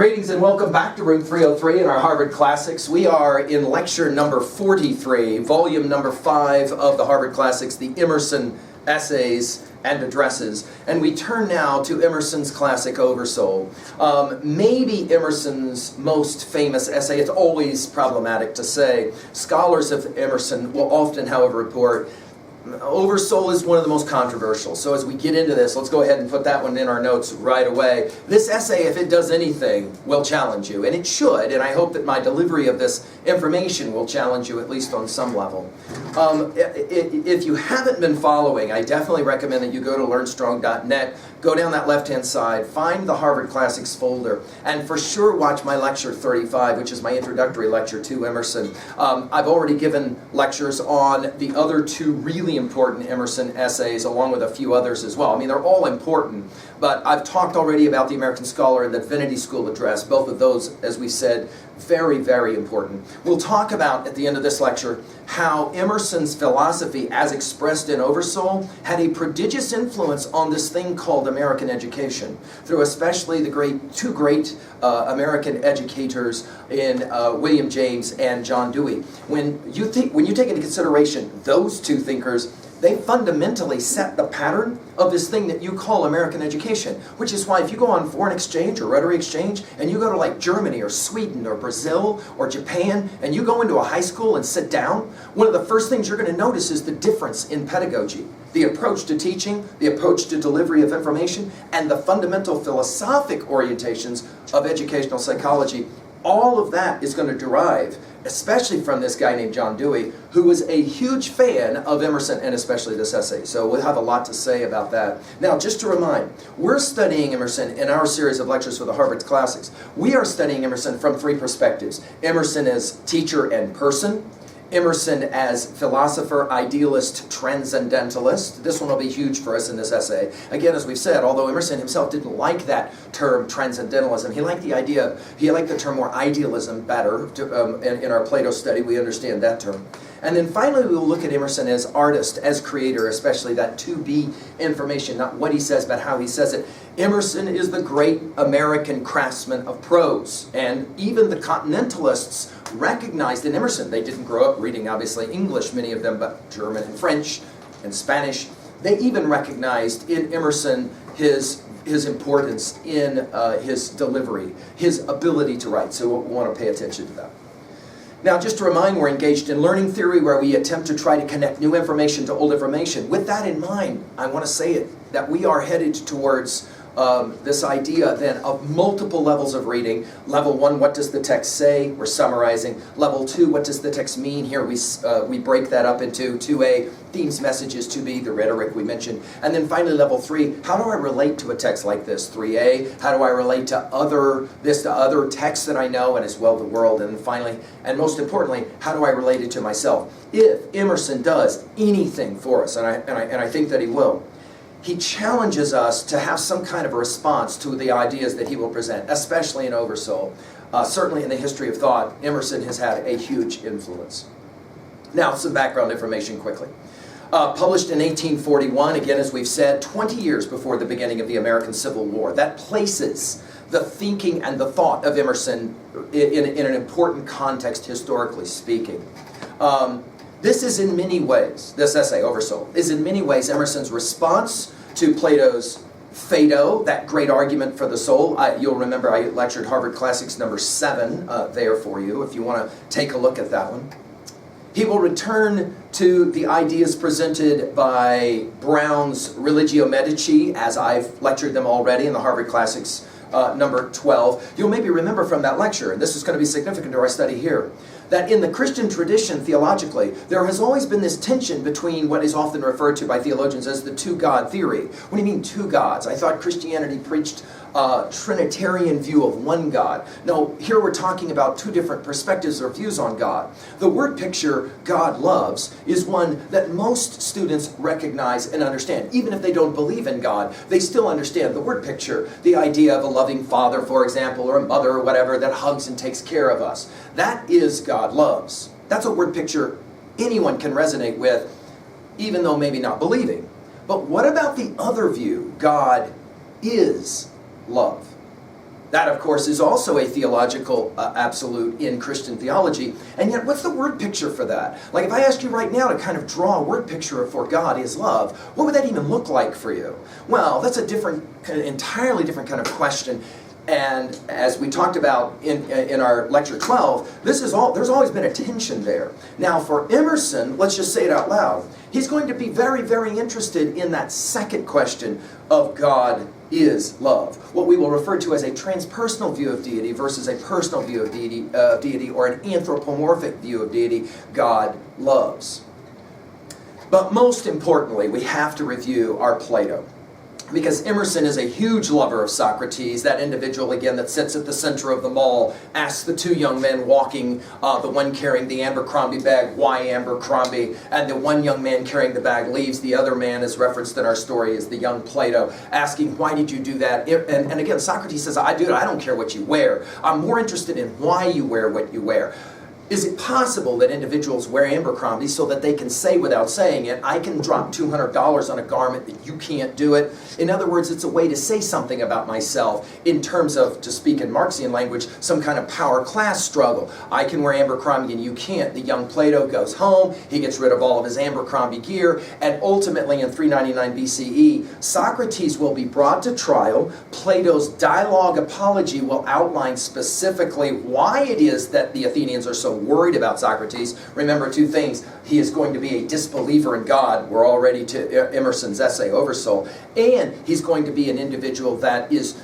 Greetings and welcome back to Room 303 in our Harvard Classics. We are in lecture number 43, volume number 5 of the Harvard Classics, the Emerson Essays and Addresses. And we turn now to Emerson's classic Oversoul. Maybe Emerson's most famous essay. It's always problematic to say. Scholars of Emerson will often, however, report Oversoul is one of the most controversial. So as we get into this, let's go ahead and put that one in our notes right away. This essay, if it does anything, will challenge you. And it should. And I hope that my delivery of this information will challenge you at least on some level. If you haven't been following, I definitely recommend that you go to learnstrong.net, go down that left-hand side, find the Harvard Classics folder, and for sure watch my lecture 35, which is my introductory lecture to Emerson. I've already given lectures on the other two really important Emerson essays, along with a few others as well. I mean, they're all important, but I've talked already about the American Scholar and the Divinity School Address. Both of those, as we said, very, very important. We'll talk about, at the end of this lecture, how Emerson's philosophy, as expressed in Oversoul, had a prodigious influence on this thing called American education, through especially the two great American educators in William James and John Dewey. When you take into consideration those two thinkers, they fundamentally set the pattern of this thing that you call American education, which is why if you go on foreign exchange or rotary exchange and you go to like Germany or Sweden or Brazil or Japan and you go into a high school and sit down, one of the first things you're going to notice is the difference in pedagogy, the approach to teaching, the approach to delivery of information, and the fundamental philosophic orientations of educational psychology. All of that is going to derive, especially from this guy named John Dewey, who was a huge fan of Emerson and especially this essay. So we'll have a lot to say about that. Now, just to remind, we're studying Emerson in our series of lectures for the Harvard Classics. We are studying Emerson from three perspectives. Emerson as teacher and person, Emerson as philosopher, idealist, transcendentalist. This one will be huge for us in this essay. Again, as we've said, although Emerson himself didn't like that term transcendentalism, he liked the term more idealism better. In our Plato study, we understand that term. And then finally, we will look at Emerson as artist, as creator, especially that to-be information, not what he says, but how he says it. Emerson is the great American craftsman of prose, and even the continentalists recognized in Emerson. They didn't grow up reading, obviously, English, many of them, but German and French and Spanish. They even recognized in Emerson his importance in his delivery, his ability to write. So we want to pay attention to that. Now, just to remind, we're engaged in learning theory where we attempt to try to connect new information to old information. With that in mind, I want to say it, that we are headed towards this idea then of multiple levels of reading. Level 1, what does the text say? We're summarizing. Level 2, what does the text mean? Here we break that up into 2A, themes, messages, 2B, the rhetoric we mentioned. And then finally, level 3, how do I relate to a text like this? 3A, how do I relate to other texts that I know, and as well the world? And then finally, and most importantly, how do I relate it to myself? If Emerson does anything for us, and I think that he will, he challenges us to have some kind of a response to the ideas that he will present, especially in Oversoul. Certainly in the history of thought, Emerson has had a huge influence. Now, some background information quickly. Published in 1841, again, as we've said, 20 years before the beginning of the American Civil War. That places the thinking and the thought of Emerson in an important context, historically speaking. This is in many ways, this essay, Oversoul, is in many ways Emerson's response to Plato's Phaedo, that great argument for the soul. You'll remember I lectured Harvard Classics number 7 there for you, if you want to take a look at that one. He will return to the ideas presented by Brown's Religio Medici, as I've lectured them already in the Harvard Classics number 12. You'll maybe remember from that lecture, and this is going to be significant to our study here, that in the Christian tradition, theologically, there has always been this tension between what is often referred to by theologians as the two-God theory. What do you mean two gods? I thought Christianity preached a Trinitarian view of one God. No, here we're talking about two different perspectives or views on God. The word picture, God loves, is one that most students recognize and understand. Even if they don't believe in God, they still understand the word picture, the idea of a loving father, for example, or a mother or whatever that hugs and takes care of us. That is God loves. That's a word picture anyone can resonate with, even though maybe not believing. But what about the other view? God is love. That, of course, is also a theological absolute in Christian theology. And yet, what's the word picture for that? Like, if I asked you right now to kind of draw a word picture for God is love, what would that even look like for you? Well, that's a different, entirely different kind of question. And as we talked about in our lecture 12, there's always been a tension there. Now, for Emerson, let's just say it out loud, he's going to be very, very interested in that second question of God is love. What we will refer to as a transpersonal view of deity versus a personal view of deity, or an anthropomorphic view of deity. God loves. But most importantly, we have to review our Plato. Because Emerson is a huge lover of Socrates, that individual, again, that sits at the center of the mall, asks the two young men walking, the one carrying the Abercrombie bag, why Abercrombie? And the one young man carrying the bag leaves. The other man, as referenced in our story, is the young Plato, asking, why did you do that? And again, Socrates says, I don't care what you wear. I'm more interested in why you wear what you wear. Is it possible that individuals wear Abercrombie so that they can say without saying it, I can drop $200 on a garment that you can't do it? In other words, it's a way to say something about myself in terms of, to speak in Marxian language, some kind of power class struggle. I can wear Abercrombie and you can't. The young Plato goes home, he gets rid of all of his Abercrombie gear, and ultimately in 399 BCE, Socrates will be brought to trial. Plato's dialogue apology will outline specifically why it is that the Athenians are so worried about Socrates. Remember two things. He is going to be a disbeliever in God. We're already to Emerson's essay, Oversoul. And he's going to be an individual that is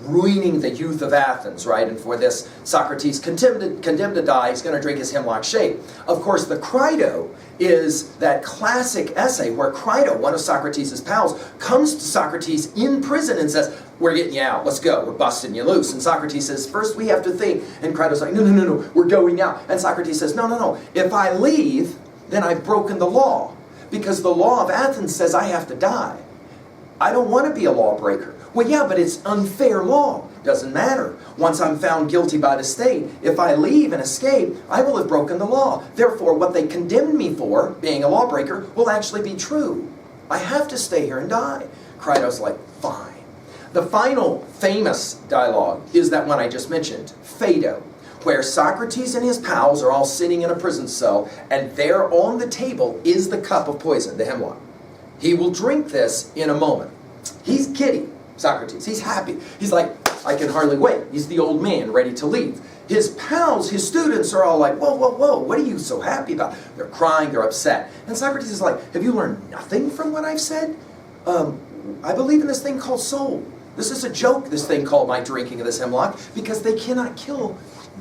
ruining the youth of Athens, right? And for this, Socrates, condemned to die, he's going to drink his hemlock shade. Of course, the Crito is that classic essay where Crito, one of Socrates' pals, comes to Socrates in prison and says, we're getting you out, let's go, we're busting you loose. And Socrates says, first we have to think. And Crito's like, no, we're going out. And Socrates says, no, if I leave, then I've broken the law. Because the law of Athens says I have to die. I don't want to be a lawbreaker. Well, yeah, but it's unfair law. Doesn't matter. Once I'm found guilty by the state, if I leave and escape, I will have broken the law. Therefore, what they condemned me for, being a lawbreaker, will actually be true. I have to stay here and die. Crito's like, fine. The final famous dialogue is that one I just mentioned, Phaedo, where Socrates and his pals are all sitting in a prison cell, and there on the table is the cup of poison, the hemlock. He will drink this in a moment. He's giddy, Socrates. He's happy. He's like, I can hardly wait. He's the old man ready to leave. His pals, his students are all like, whoa, what are you so happy about? They're crying, they're upset. And Socrates is like, have you learned nothing from what I've said? I believe in this thing called soul. This is a joke, this thing called my drinking of this hemlock, because they cannot kill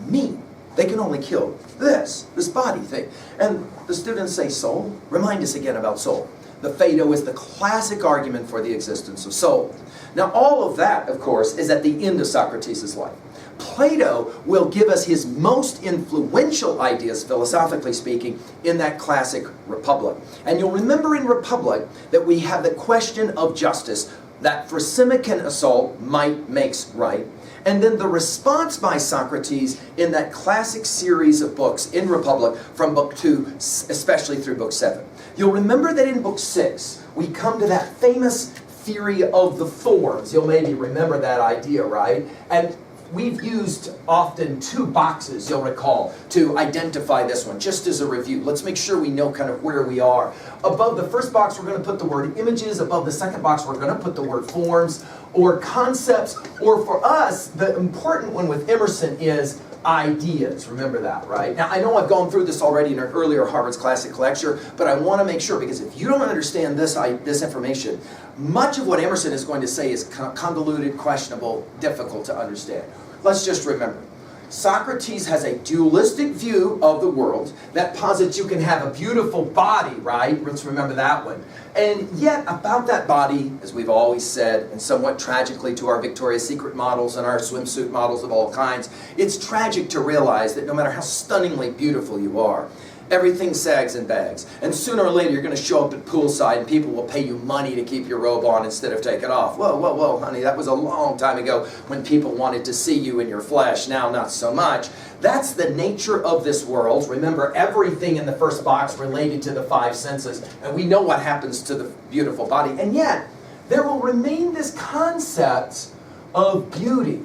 me. They can only kill this body thing. And the students say, soul? Remind us again about soul. The Phaedo is the classic argument for the existence of soul. Now, all of that, of course, is at the end of Socrates' life. Plato will give us his most influential ideas, philosophically speaking, in that classic Republic. And you'll remember in Republic that we have the question of justice, that Thrasymachon assault, might makes right, and then the response by Socrates in that classic series of books in Republic from Book 2, especially through Book 7. You'll remember that in Book 6, we come to that famous theory of the forms. You'll maybe remember that idea, right? And we've used often two boxes, you'll recall, to identify this one, just as a review. Let's make sure we know kind of where we are. Above the first box, we're going to put the word images. Above the second box, we're going to put the word forms or concepts. Or for us, the important one with Emerson is ideas. Remember that, right? Now, I know I've gone through this already in an earlier Harvard's Classic lecture, but I want to make sure, because if you don't understand this information, much of what Emerson is going to say is convoluted, questionable, difficult to understand. Let's just remember, Socrates has a dualistic view of the world that posits you can have a beautiful body, right? Let's remember that one. And yet, about that body, as we've always said, and somewhat tragically to our Victoria's Secret models and our swimsuit models of all kinds, it's tragic to realize that no matter how stunningly beautiful you are, everything sags and bags. And sooner or later, you're going to show up at poolside and people will pay you money to keep your robe on instead of take it off. Whoa, honey, that was a long time ago when people wanted to see you in your flesh. Now, not so much. That's the nature of this world. Remember, everything in the first box related to the five senses. And we know what happens to the beautiful body. And yet, there will remain this concept of beauty.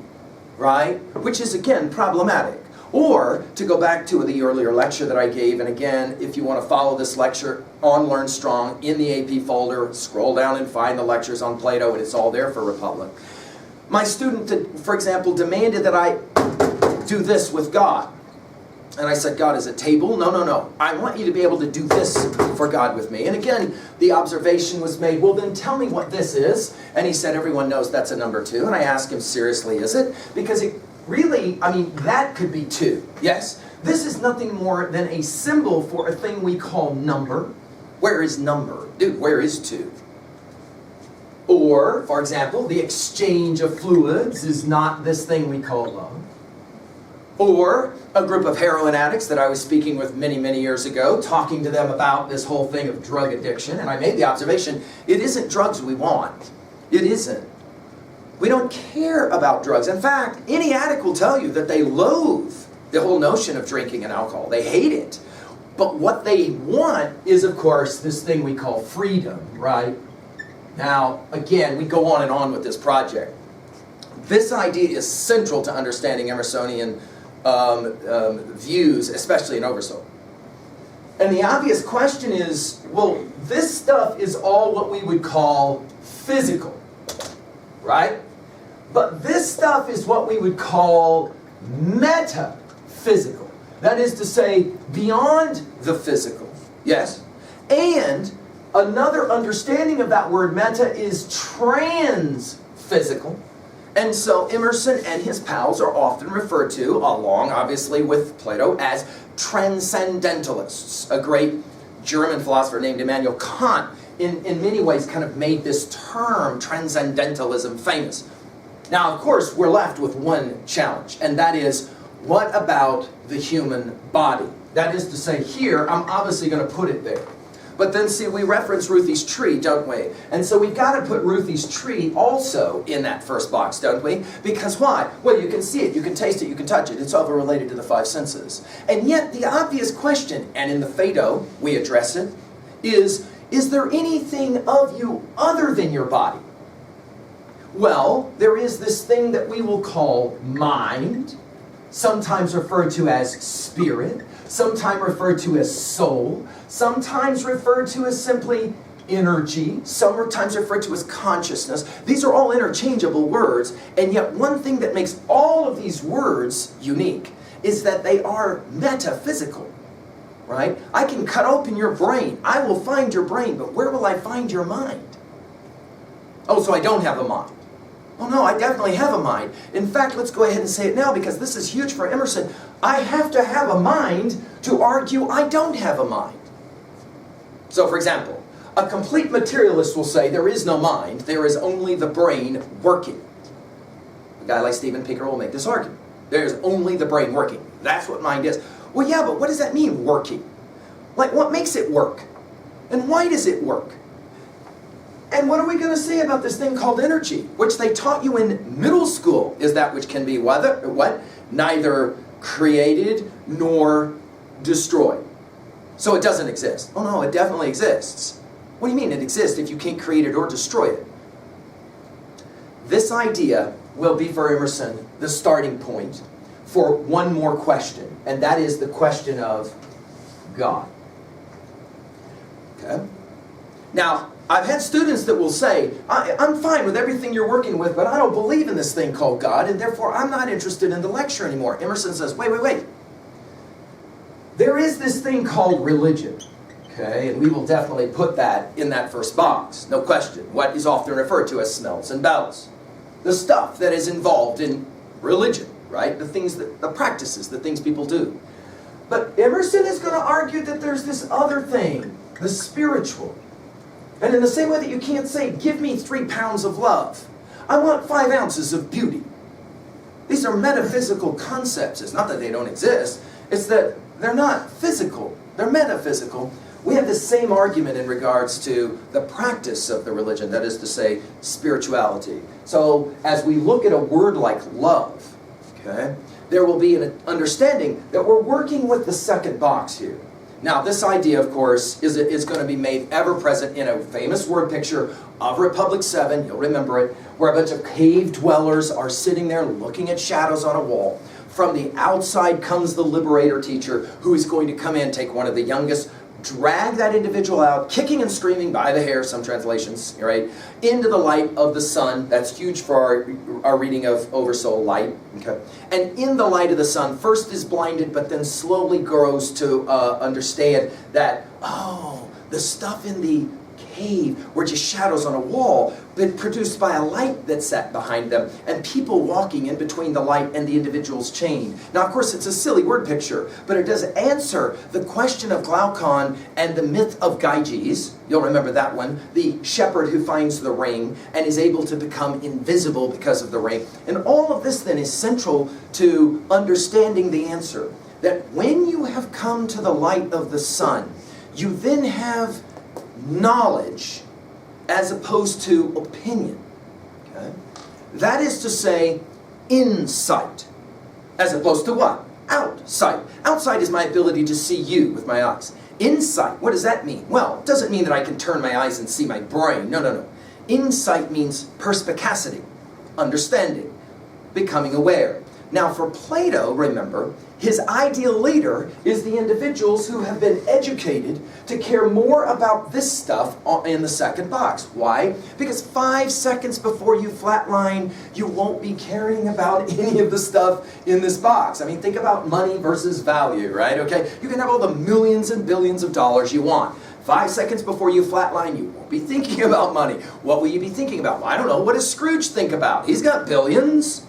right? Which is, again, problematic. Or, to go back to the earlier lecture that I gave, and again, if you want to follow this lecture on Learn Strong, in the AP folder, scroll down and find the lectures on Plato, and it's all there for Republic. My student, for example, demanded that I do this with God. And I said, God is a table? No, no, no. I want you to be able to do this for God with me. And again, the observation was made, well, then tell me what this is. And he said, everyone knows that's a number 2. And I asked him, seriously, is it? Because it really, I mean, that could be 2. Yes? This is nothing more than a symbol for a thing we call number. Where is number? Dude, where is 2? Or, for example, the exchange of fluids is not this thing we call love. Or a group of heroin addicts that I was speaking with many, many years ago, talking to them about this whole thing of drug addiction, and I made the observation, it isn't drugs we want. It isn't. We don't care about drugs. In fact, any addict will tell you that they loathe the whole notion of drinking and alcohol. They hate it. But what they want is, of course, this thing we call freedom, right? Now, again, we go on with this project. This idea is central to understanding Emersonian views, especially in Oversoul. And the obvious question is, well, this stuff is all what we would call physical, right? But this stuff is what we would call metaphysical. That is to say, beyond the physical. Yes? And another understanding of that word meta is transphysical. And so Emerson and his pals are often referred to, along obviously with Plato, as transcendentalists. A great German philosopher named Immanuel Kant in many ways kind of made this term transcendentalism famous. Now, of course, we're left with one challenge, and that is, what about the human body? That is to say, here, I'm obviously going to put it there. But then, see, we reference Ruthie's tree, don't we? And so we've got to put Ruthie's tree also in that first box, don't we? Because why? Well, you can see it, you can taste it, you can touch it. It's all related to the 5 senses. And yet, the obvious question, and in the Phaedo we address it, is there anything of you other than your body? Well, there is this thing that we will call mind, sometimes referred to as spirit, sometimes referred to as soul, sometimes referred to as simply energy, sometimes referred to as consciousness. These are all interchangeable words, and yet one thing that makes all of these words unique is that they are metaphysical, right? I can cut open your brain. I will find your brain, but where will I find your mind? Oh, so I don't have a mind. Oh no, I definitely have a mind. In fact, let's go ahead and say it now because this is huge for Emerson. I have to have a mind to argue I don't have a mind. So for example, a complete materialist will say there is no mind, there is only the brain working. A guy like Stephen Pinker will make this argument. There's only the brain working. That's what mind is. Well, yeah, but what does that mean, working? Like, what makes it work? And why does it work? And what are we going to say about this thing called energy, which they taught you in middle school, is that which can be what? Neither created nor destroyed. So it doesn't exist. Oh no, it definitely exists. What do you mean it exists if you can't create it or destroy it? This idea will be for Emerson the starting point for one more question, and that is the question of God. Okay? Now, I've had students that will say, I'm fine with everything you're working with, but I don't believe in this thing called God, and therefore I'm not interested in the lecture anymore. Emerson says, wait. There is this thing called religion, okay? And we will definitely put that in that first box, no question. What is often referred to as smells and bells. The stuff that is involved in religion, right? The practices, the things people do. But Emerson is going to argue that there's this other thing, the spiritual. And in the same way that you can't say, give me 3 pounds of love. I want 5 ounces of beauty. These are metaphysical concepts. It's not that they don't exist. It's that they're not physical. They're metaphysical. We have the same argument in regards to the practice of the religion, that is to say, spirituality. So as we look at a word like love, okay, there will be an understanding that we're working with the second box here. Now, this idea, of course, is going to be made ever present in a famous word picture of Republic 7, you'll remember it, where a bunch of cave dwellers are sitting there looking at shadows on a wall. From the outside comes the liberator teacher, who is going to come in, take one of the youngest, drag that individual out, kicking and screaming by the hair, some translations, right, into the light of the sun. That's huge for our reading of Oversoul, light. Okay? And in the light of the sun, first is blinded, but then slowly grows to understand that, oh, the stuff in the cave were just shadows on a wall, but produced by a light that's set behind them, and people walking in between the light and the individual's chained. Now, of course, it's a silly word picture, but it does answer the question of Glaucon and the myth of Gyges. You'll remember that one, the shepherd who finds the ring and is able to become invisible because of the ring. And all of this then is central to understanding the answer, that when you have come to the light of the sun, you then have knowledge as opposed to opinion. Okay? That is to say, insight, as opposed to what? Outsight. Outsight is my ability to see you with my eyes. Insight, what does that mean? Well, it doesn't mean that I can turn my eyes and see my brain. No, no, no. Insight means perspicacity, understanding, becoming aware. Now, for Plato, remember, his ideal leader is the individuals who have been educated to care more about this stuff in the second box. Why? Because 5 seconds before you flatline, you won't be caring about any of the stuff in this box. I mean, think about money versus value, right? Okay, you can have all the millions and billions of dollars you want. 5 seconds before you flatline, you won't be thinking about money. What will you be thinking about? Well, I don't know. What does Scrooge think about? He's got billions.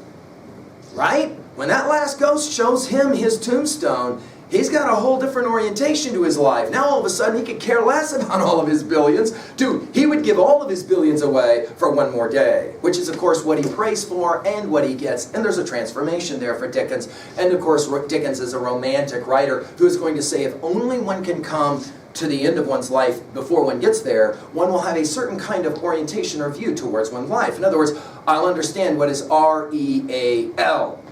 Right? When that last ghost shows him his tombstone, he's got a whole different orientation to his life. Now all of a sudden he could care less about all of his billions. Dude, he would give all of his billions away for one more day, which is of course what he prays for and what he gets. And there's a transformation there for Dickens. And of course Dickens is a romantic writer who is going to say if only one can come to the end of one's life before one gets there, one will have a certain kind of orientation or view towards one's life. In other words, I'll understand what is R-E-A-L.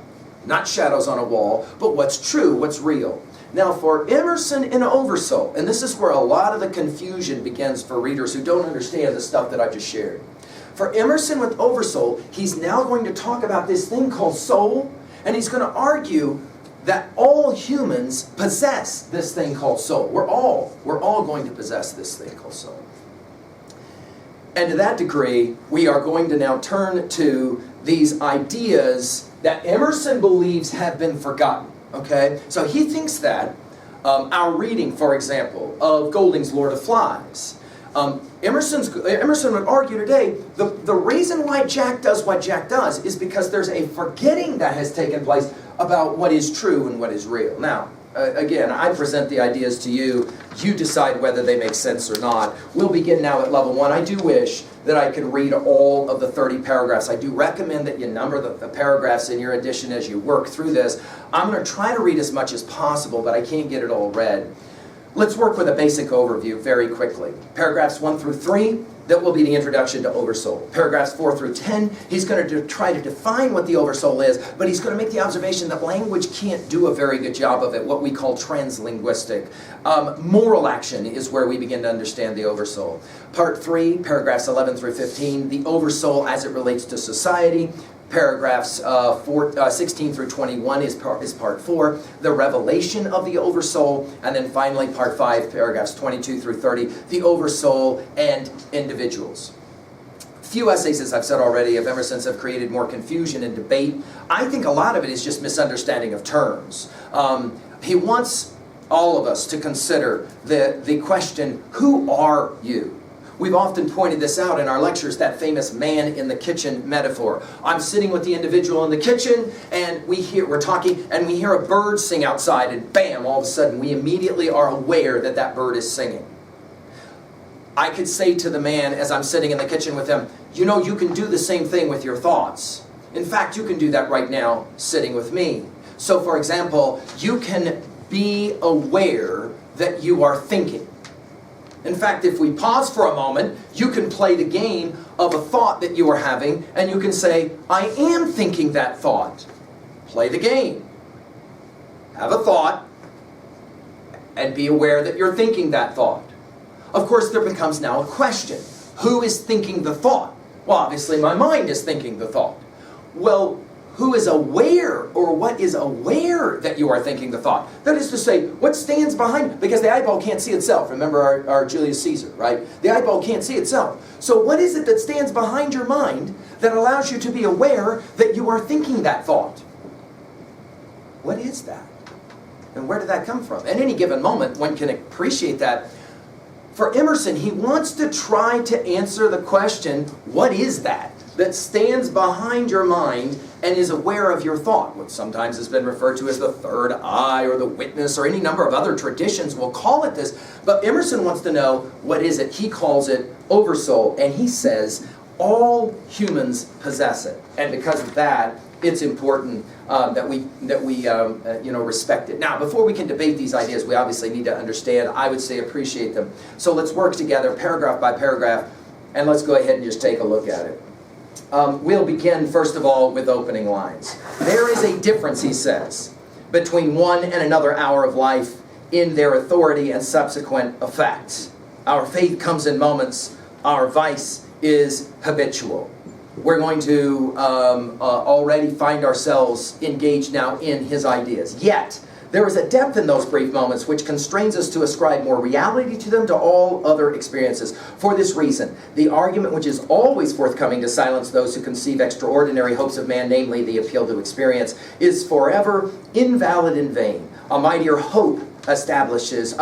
Not shadows on a wall, but what's true, what's real. Now for Emerson in Oversoul, and this is where a lot of the confusion begins for readers who don't understand the stuff that I just shared. For Emerson with Oversoul, he's now going to talk about this thing called soul, and he's going to argue that all humans possess this thing called soul. We're all going to possess this thing called soul. And to that degree, we are going to now turn to these ideas that Emerson believes have been forgotten. Okay? So he thinks that our reading, for example, of Golding's Lord of Flies, Emerson would argue today, the reason why Jack does what Jack does is because there's a forgetting that has taken place about what is true and what is real. Now, again, I present the ideas to you. You decide whether they make sense or not. We'll begin now at level 1. I do wish that I could read all of the 30 paragraphs. I do recommend that you number the paragraphs in your edition as you work through this. I'm going to try to read as much as possible, but I can't get it all read. Let's work with a basic overview very quickly. Paragraphs 1 through 3, that will be the introduction to Oversoul. Paragraphs 4 through 10, he's going to try to define what the Oversoul is, but he's going to make the observation that language can't do a very good job of it, what we call translinguistic. Moral action is where we begin to understand the Oversoul. Part 3, paragraphs 11 through 15, the Oversoul as it relates to society. Paragraphs 16 through 21 is part 4, the revelation of the Oversoul, and then finally part 5, paragraphs 22 through 30, the Oversoul and individuals. Few essays, as I've said already, of Emerson's have created more confusion and debate. I think a lot of it is just misunderstanding of terms. He wants all of us to consider the question, who are you? We've often pointed this out in our lectures, that famous man in the kitchen metaphor. I'm sitting with the individual in the kitchen, and we're talking, and we hear a bird sing outside, and bam, all of a sudden, we immediately are aware that that bird is singing. I could say to the man as I'm sitting in the kitchen with him, you know, you can do the same thing with your thoughts. In fact, you can do that right now, sitting with me. So, for example, you can be aware that you are thinking. In fact, if we pause for a moment, you can play the game of a thought that you are having, and you can say, I am thinking that thought. Play the game. Have a thought. and be aware that you're thinking that thought. Of course, there becomes now a question. Who is thinking the thought? Well, obviously my mind is thinking the thought. Well, who is aware, or what is aware that you are thinking the thought? That is to say, what stands behind, because the eyeball can't see itself. Remember our Julius Caesar, right? The eyeball can't see itself. So what is it that stands behind your mind that allows you to be aware that you are thinking that thought? What is that? And where did that come from? At any given moment, one can appreciate that. For Emerson, he wants to try to answer the question, what is that stands behind your mind and is aware of your thought? What sometimes has been referred to as the third eye or the witness, or any number of other traditions will call it this. But Emerson wants to know, what is it? He calls it Oversoul, and he says all humans possess it. And because of that, it's important that we respect it. Now, before we can debate these ideas, we obviously need to understand, I would say, appreciate them. So let's work together, paragraph by paragraph, and let's go ahead and just take a look at it. We'll begin, first of all, with opening lines. There is a difference, he says, between one and another hour of life in their authority and subsequent effects. Our faith comes in moments. Our vice is habitual. We're going to already find ourselves engaged now in his ideas. Yet, there is a depth in those brief moments which constrains us to ascribe more reality to them to all other experiences. For this reason, the argument which is always forthcoming to silence those who conceive extraordinary hopes of man, namely the appeal to experience, is forever invalid and vain. A mightier hope abolishes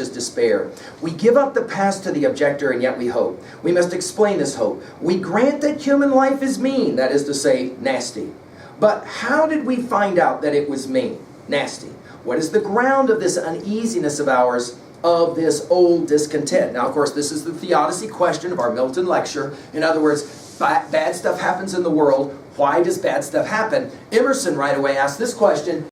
despair. We give up the past to the objector, and yet we hope. We must explain this hope. We grant that human life is mean, that is to say, nasty. But how did we find out that it was mean, nasty? What is the ground of this uneasiness of ours, of this old discontent? Now, of course, this is the theodicy question of our Milton lecture. In other words, bad stuff happens in the world. Why does bad stuff happen? Emerson right away asks this question,